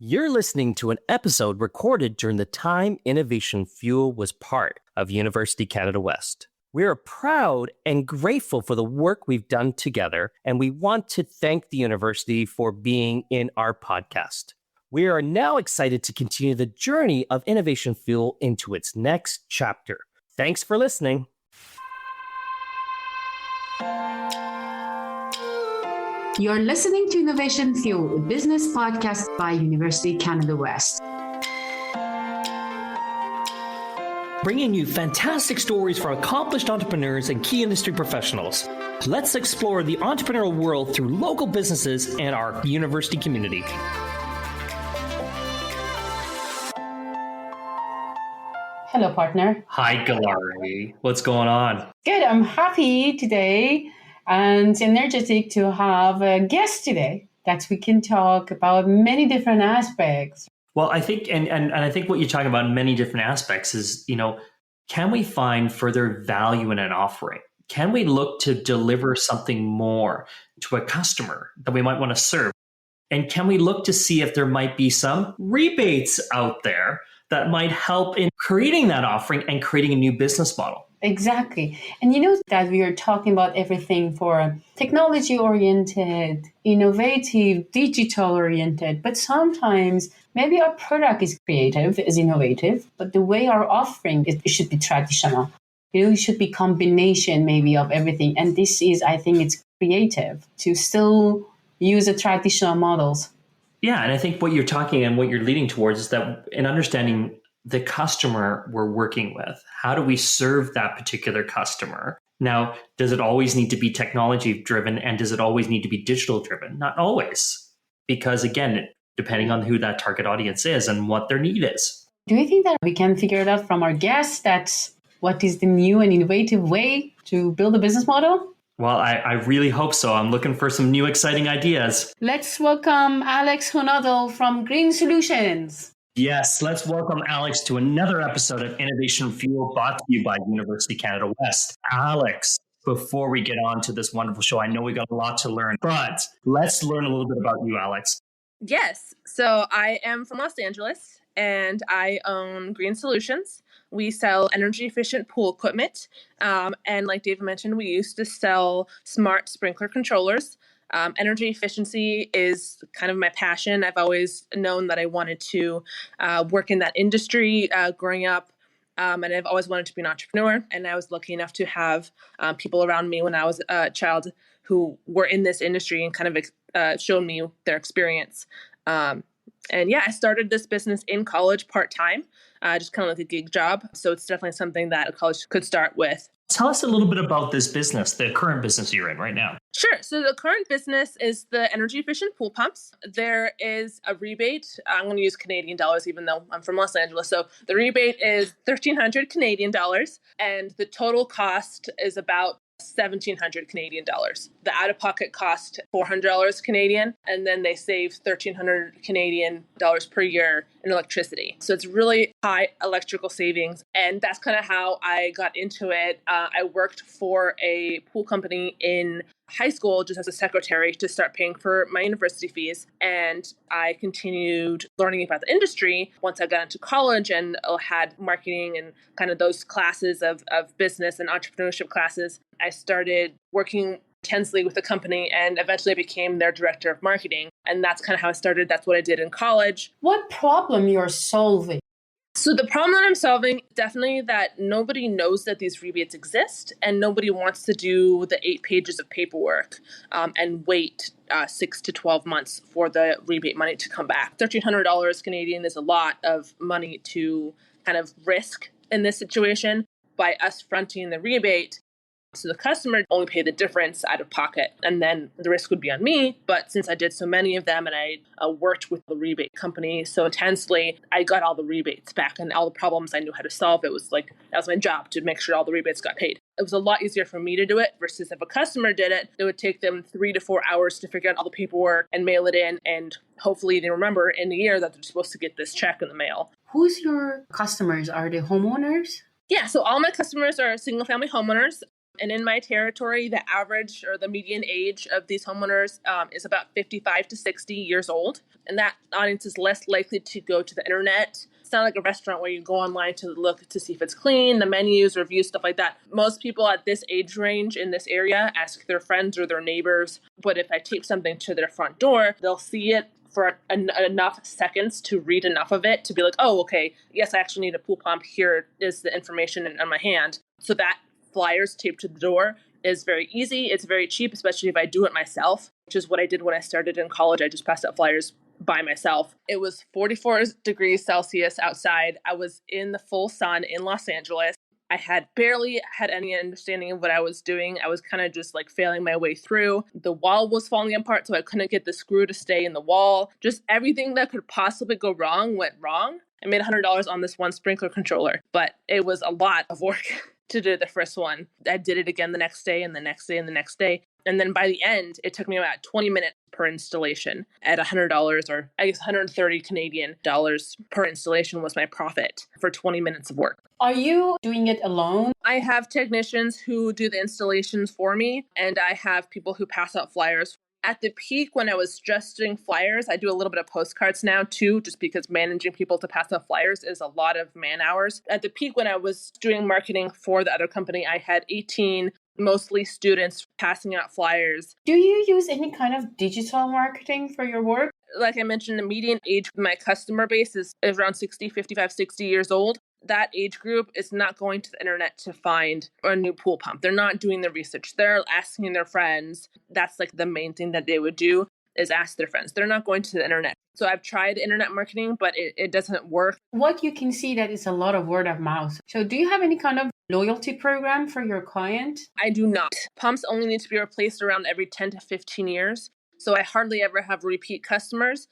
You're listening to an episode recorded during the time Innovation Fuel was part of University Canada West. We are proud and grateful for the work we've done together, and we want to thank the university for being in our podcast. We are now excited to continue the journey of Innovation Fuel into its next chapter. Thanks for listening. You're listening to Innovation Fuel, a business podcast by University Canada West. Bringing you fantastic stories from accomplished entrepreneurs and key industry professionals. Let's explore the entrepreneurial world through local businesses and our university community. Hello, partner. Hi, Gelareh. What's going on? Good. I'm happy today and energetic to have a guest today that we can talk about many different aspects. Well, I think, and I think what you're talking about in many different aspects is, can we find further value in an offering? Can we look to deliver something more to a customer that we might want to serve? And can we look to see if there might be some rebates out there that might help in creating that offering and creating a new business model? Exactly. And you know that we are talking about everything for technology-oriented, innovative, digital-oriented, but sometimes maybe our product is creative, is innovative, but the way our offering, it should be traditional. It should be combination maybe of everything. And this is, I think it's creative to still use the traditional models. Yeah, and I think what you're talking and what you're leading towards is that in understanding the customer we're working with, how do we serve that particular customer? Now, does it always need to be technology driven and does it always need to be digital driven? Not always, because again, depending on who that target audience is and what their need is. Do you think that we can figure it out from our guests that's what is the new and innovative way to build a business model? Well, I really hope so. I'm looking for some new exciting ideas. Let's welcome Alex Honadel from Green Solutions. Yes, let's welcome Alex to another episode of Innovation Fuel brought to you by University Canada West. Alex, before we get on to this wonderful show, I know we got a lot to learn, but let's learn a little bit about you, Alex. Yes, so I am from Los Angeles and I own Green Solutions. We sell energy efficient pool equipment. And like David mentioned, we used to sell smart sprinkler controllers. Energy efficiency is kind of my passion. I've always known that I wanted to work in that industry growing up. And I've always wanted to be an entrepreneur. And I was lucky enough to have people around me when I was a child who were in this industry and kind of showed me their experience. And yeah, I started this business in college part-time, just kind of like a gig job. So it's definitely something that a college could start with. Tell us a little bit about this business, the current business you're in right now. Sure. So the current business is the energy efficient pool pumps. There is a rebate. I'm going to use Canadian dollars, even though I'm from Los Angeles. So the rebate is 1,300 Canadian dollars, and the total cost is about 1,700 Canadian dollars. The out-of-pocket cost $400 Canadian, and then they save 1,300 Canadian dollars per year in electricity. So it's really high electrical savings, and that's kind of how I got into it. I worked for a pool company in high school just as a secretary to start paying for my university fees. And I continued learning about the industry once I got into college and had marketing and kind of those classes of business and entrepreneurship classes. I started working intensely with the company and eventually became their director of marketing. And that's kind of how I started. That's what I did in college. What problem you're solving? So the problem that I'm solving, definitely that nobody knows that these rebates exist and nobody wants to do the 8 pages of paperwork and wait 6 to 12 months for the rebate money to come back. $1,300 Canadian is a lot of money to kind of risk in this situation. By us fronting the rebate, so the customer only pay the difference out of pocket, and then the risk would be on me. But since I did so many of them and I worked with the rebate company so intensely, I got all the rebates back and all the problems I knew how to solve. It was like, that was my job to make sure all the rebates got paid. It was a lot easier for me to do it versus if a customer did it, it would take them 3 to 4 hours to figure out all the paperwork and mail it in. And hopefully they remember in a year that they're supposed to get this check in the mail. Who's your customers? Are they homeowners? Yeah, so all my customers are single family homeowners. And in my territory, the average or the median age of these homeowners is about 55 to 60 years old. And that audience is less likely to go to the internet. It's not like a restaurant where you go online to look to see if it's clean, the menus, reviews, stuff like that. Most people at this age range in this area ask their friends or their neighbors. But if I tape something to their front door, they'll see it for enough seconds to read enough of it to be like, oh, okay, yes, I actually need a pool pump. Here is the information on my hand. So that flyers taped to the door is very easy. It's very cheap, especially if I do it myself, which is what I did when I started in college. I just passed out flyers by myself. It was 44 degrees Celsius outside. I was in the full sun in Los Angeles. I had barely had any understanding of what I was doing. I was kind of just like failing my way through. The wall was falling apart, so I couldn't get the screw to stay in the wall. Just everything that could possibly go wrong went wrong. I made $100 on this one sprinkler controller, but it was a lot of work to do the first one. I did it again the next day and the next day and the next day. And then by the end, it took me about 20 minutes per installation at $100, or I guess 130 Canadian dollars per installation was my profit for 20 minutes of work. Are you doing it alone? I have technicians who do the installations for me, and I have people who pass out flyers. At the peak, when I was just doing flyers, I do a little bit of postcards now too, just because managing people to pass out flyers is a lot of man hours. At the peak, when I was doing marketing for the other company, I had 18 mostly students passing out flyers. Do you use any kind of digital marketing for your work? Like I mentioned, the median age of my customer base is around 60, 55, 60 years old. That age group is not going to the internet to find a new pool pump. They're not doing the research. They're asking their friends. That's like the main thing that they would do is ask their friends. They're not going to the internet. So I've tried internet marketing, but it doesn't work. What you can see that is a lot of word of mouth. So do you have any kind of loyalty program for your client? I do not. Pumps only need to be replaced around every 10 to 15 years. So I hardly ever have repeat customers.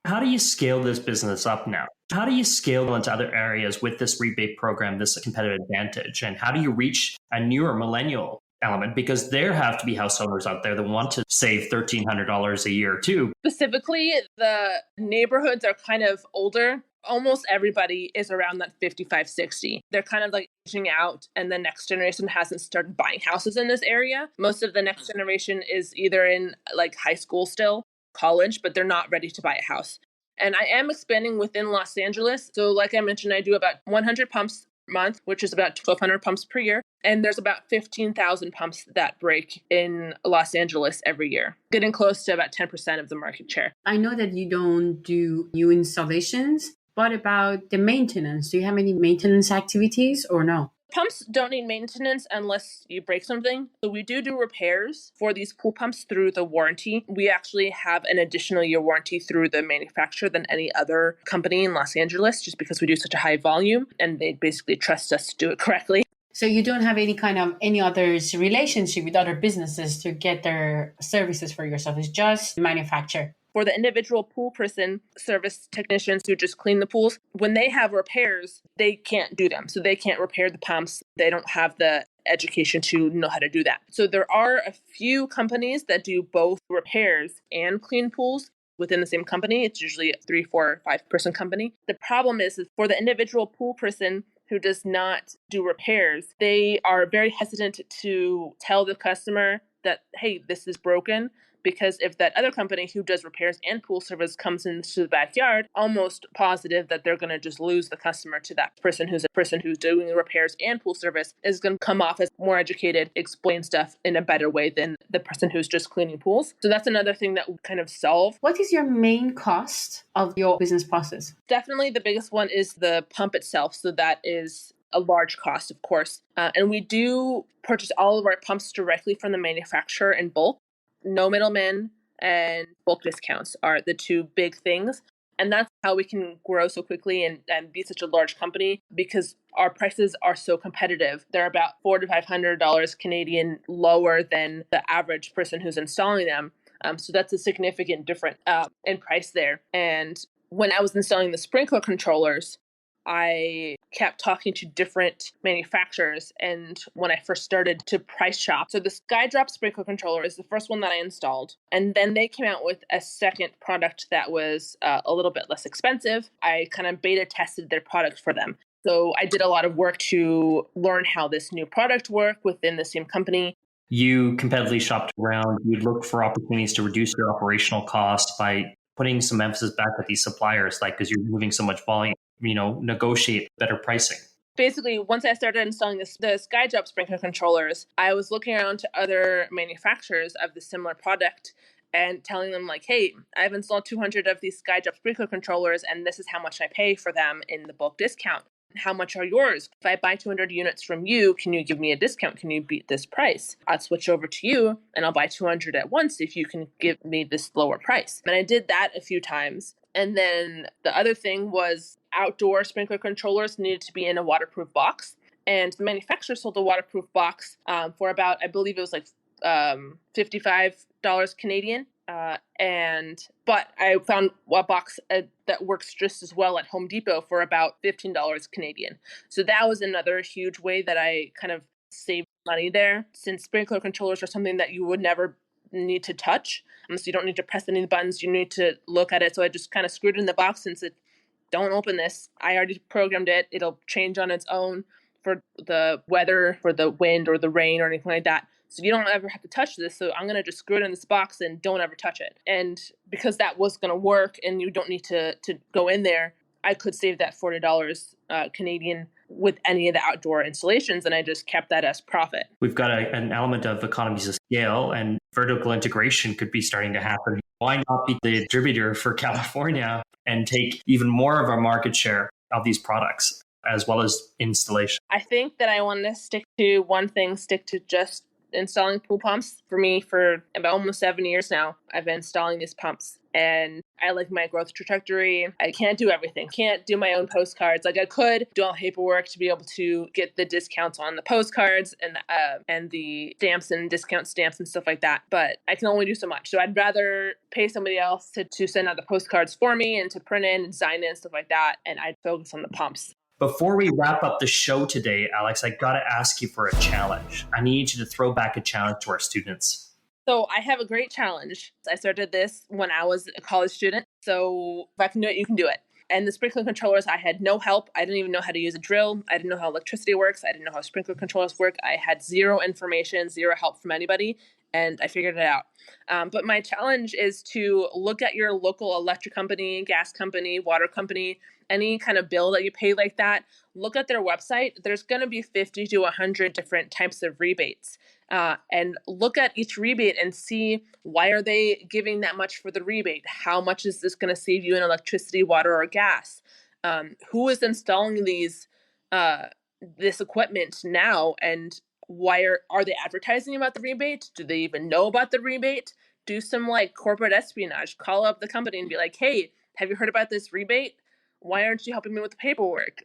How do you scale this business up now? How do you scale into other areas with this rebate program, this competitive advantage? And how do you reach a newer millennial element? Because there have to be house owners out there that want to save $1,300 a year too. Specifically, the neighborhoods are kind of older. Almost everybody is around that 55, 60. They're kind of like aging out, and the next generation hasn't started buying houses in this area. Most of the next generation is either in like high school still, college, but they're not ready to buy a house. And I am expanding within Los Angeles. So like I mentioned, I do about 100 pumps a month, which is about 1,200 pumps per year. And there's about 15,000 pumps that break in Los Angeles every year, getting close to about 10% of the market share. I know that you don't do new installations. What about the maintenance? Do you have any maintenance activities or no? Pumps don't need maintenance unless you break something. So we do repairs for these pool pumps through the warranty. We actually have an additional year warranty through the manufacturer than any other company in Los Angeles, just because we do such a high volume and they basically trust us to do it correctly. So you don't have any other's relationship with other businesses to get their services for yourself. It's just manufacture. For the individual pool person, service technicians who just clean the pools, when they have repairs, they can't do them. So they can't repair the pumps. They don't have the education to know how to do that. So there are a few companies that do both repairs and clean pools within the same company. It's usually a 3, 4, 5-person company. The problem is for the individual pool person who does not do repairs, they are very hesitant to tell the customer that, hey, this is broken. Because if that other company who does repairs and pool service comes into the backyard, almost positive that they're going to just lose the customer to that person who's doing the repairs and pool service is going to come off as more educated, explain stuff in a better way than the person who's just cleaning pools. So that's another thing that we kind of solve. What is your main cost of your business process? Definitely the biggest one is the pump itself. So that is a large cost, of course. And we do purchase all of our pumps directly from the manufacturer in bulk. No middlemen and bulk discounts are the two big things. And that's how we can grow so quickly and be such a large company, because our prices are so competitive. They're about $400 to $500 Canadian lower than the average person who's installing them. So that's a significant difference in price there. And when I was installing the sprinkler controllers, I kept talking to different manufacturers, and when I first started to price shop. So the SkyDrop sprinkler controller is the first one that I installed. And then they came out with a second product that was a little bit less expensive. I kind of beta tested their product for them. So I did a lot of work to learn how this new product worked within the same company. You competitively shopped around. You'd look for opportunities to reduce your operational cost by putting some emphasis back at these suppliers, like because you're moving so much volume, negotiate better pricing. Basically, once I started installing the SkyDrop sprinkler controllers, I was looking around to other manufacturers of the similar product and telling them like, hey, I've installed 200 of these SkyDrop sprinkler controllers and this is how much I pay for them in the bulk discount. How much are yours? If I buy 200 units from you, can you give me a discount? Can you beat this price? I'll switch over to you and I'll buy 200 at once if you can give me this lower price. And I did that a few times. And then the other thing was outdoor sprinkler controllers needed to be in a waterproof box. And the manufacturer sold a waterproof box for about, I believe it was like $55 Canadian. But I found a box that works just as well at Home Depot for about $15 Canadian. So that was another huge way that I kind of saved money there, since sprinkler controllers are something that you would never need to touch. So you don't need to press any buttons. You need to look at it. So I just kind of screwed it in the box and said, don't open this. I already programmed it. It'll change on its own for the weather, for the wind or the rain or anything like that. So you don't ever have to touch this. So I'm going to just screw it in this box and don't ever touch it. And because that was going to work and you don't need to go in there, I could save that $40 Canadian with any of the outdoor installations. And I just kept that as profit. We've got an element of economies of scale, and vertical integration could be starting to happen. Why not be the distributor for California and take even more of our market share of these products as well as installation? I think that I want to stick to just installing pool pumps. For me, for about almost 7 years now, I've been installing these pumps and I like my growth trajectory. I can't do everything. Can't do my own postcards. Like I could do all the paperwork to be able to get the discounts on the postcards and the stamps and discount stamps and stuff like that. But I can only do so much. So I'd rather pay somebody else to send out the postcards for me and to print in and design it and stuff like that. And I'd focus on the pumps. Before we wrap up the show today, Alex, I got to ask you for a challenge. I need you to throw back a challenge to our students. So I have a great challenge. I started this when I was a college student. So if I can do it, you can do it. And the sprinkler controllers, I had no help. I didn't even know how to use a drill. I didn't know how electricity works. I didn't know how sprinkler controllers work. I had zero information, zero help from anybody. And I figured it out. But my challenge is to look at your local electric company, gas company, water company, any kind of bill that you pay like that. Look at their website. There's going to be 50 to 100 different types of rebates. And look at each rebate and see, why are they giving that much for the rebate? How much is this going to save you in electricity, water, or gas? Who is installing this equipment now? And why are they advertising about the rebate? Do they even know about the rebate? Do some corporate espionage. Call up the company and be like, hey, have you heard about this rebate? Why aren't you helping me with the paperwork?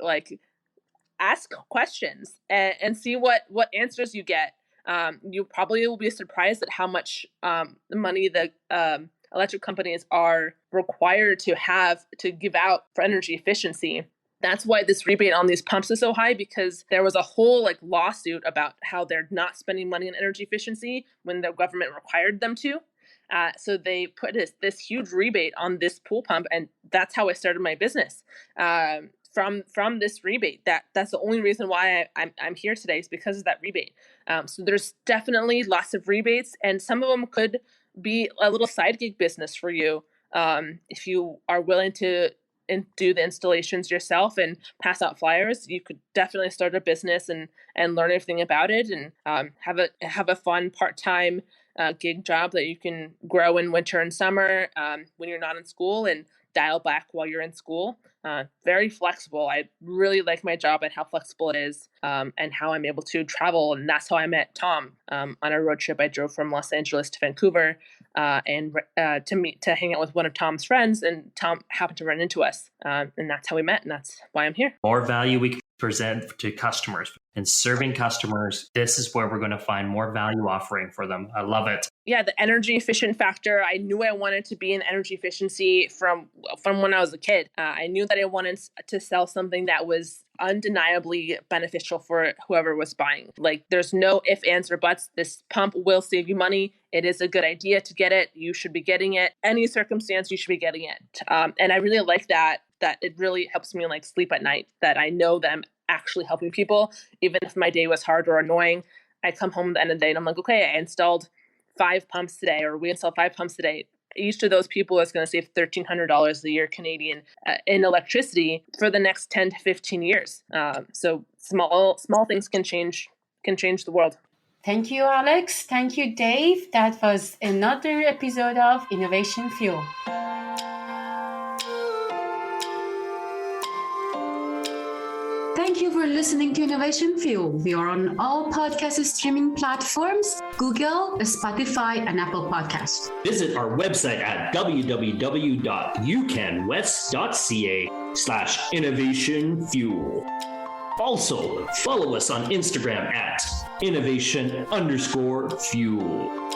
Ask questions and see what answers you get. You probably will be surprised at how much money the electric companies are required to have to give out for energy efficiency. That's why this rebate on these pumps is so high, because there was a whole lawsuit about how they're not spending money on energy efficiency when the government required them to. So they put this huge rebate on this pool pump, and that's how I started my business. From this rebate. That's the only reason why I'm here today, is because of that rebate. So there's definitely lots of rebates, and some of them could be a little side gig business for you if you are willing to do the installations yourself and pass out flyers. You could definitely start a business and learn everything about it, and have a fun part-time gig job that you can grow in winter and summer when you're not in school, and dial back while you're in school. Very flexible. I really like my job and how flexible it is, and how I'm able to travel. And that's how I met Tom on a road trip. I drove from Los Angeles to Vancouver and to hang out with one of Tom's friends, and Tom happened to run into us, and that's how we met, and that's why I'm here. More value we can present to customers, and serving customers, this is where we're going to find more value offering for them. I love it. Yeah, the energy efficient factor. I knew I wanted to be in energy efficiency from when I was a kid. I knew that I wanted to sell something that was undeniably beneficial for whoever was buying. There's no ifs, ands, or buts. This pump will save you money. It is a good idea to get it. You should be getting it. Any circumstance, you should be getting it. And I really like that that it really helps me like sleep at night, that I know that I'm actually helping people. Even if my day was hard or annoying, I come home at the end of the day and I'm like, okay, I installed 5 pumps today, or we installed 5 pumps today. Each of those people is going to save $1,300 a year Canadian in electricity for the next 10 to 15 years. So small things can change the world. Thank you, Alex. Thank you, Dave. That was another episode of Innovation Fuel. Thank you for listening to Innovation Fuel. We are on all podcast streaming platforms, Google, Spotify, and Apple Podcasts. Visit our website at www.ucanwest.ca/innovationfuel. Also, follow us on Instagram at innovation_fuel.